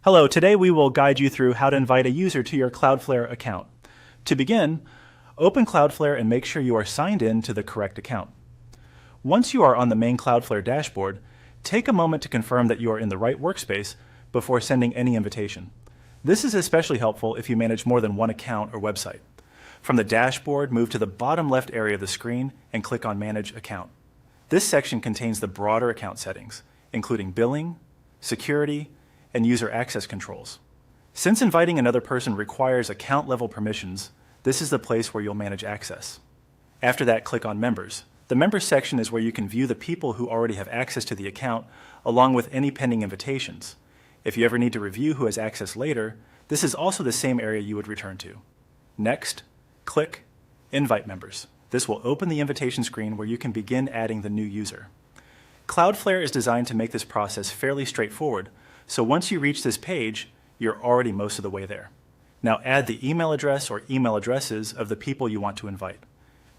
Hello, today we will guide you through how to invite a user to your Cloudflare account. To begin, open Cloudflare and make sure you are signed in to the correct account. Once you are on the main Cloudflare dashboard, take a moment to confirm that you are in the right workspace before sending any invitation. This is especially helpful if you manage more than one account or website. From the dashboard, move to the bottom left area of the screen and click on Manage Account. This section contains the broader account settings, including billing, security, and user access controls. Since inviting another person requires account-level permissions, this is the place where you'll manage access. After that, click on Members. The Members section is where you can view the people who already have access to the account, along with any pending invitations. If you ever need to review who has access later, this is also the same area you would return to. Next, click Invite Members. This will open the invitation screen where you can begin adding the new user. Cloudflare is designed to make this process fairly straightforward, so once you reach this page, you're already most of the way there. Now add the email address or email addresses of the people you want to invite.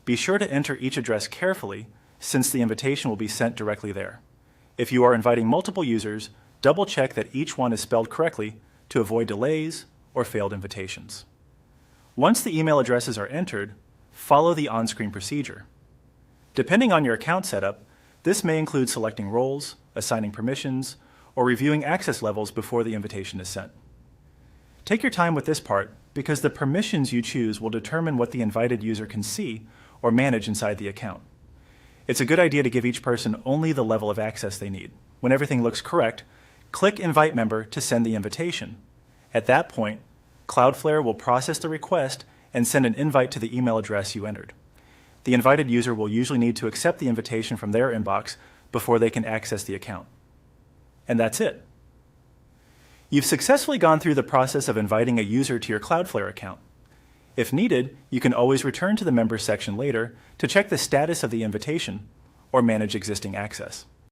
Be sure to enter each address carefully, since the invitation will be sent directly there. If you are inviting multiple users, double check that each one is spelled correctly to avoid delays or failed invitations. Once the email addresses are entered, follow the on-screen procedure. Depending on your account setup, this may include selecting roles, assigning permissions, or reviewing access levels before the invitation is sent. Take your time with this part because the permissions you choose will determine what the invited user can see or manage inside the account. It's a good idea to give each person only the level of access they need. When everything looks correct, click Invite Member to send the invitation. At that point, Cloudflare will process the request and send an invite to the email address you entered. The invited user will usually need to accept the invitation from their inbox before they can access the account. And that's it. You've successfully gone through the process of inviting a user to your Cloudflare account. If needed, you can always return to the Members section later to check the status of the invitation or manage existing access.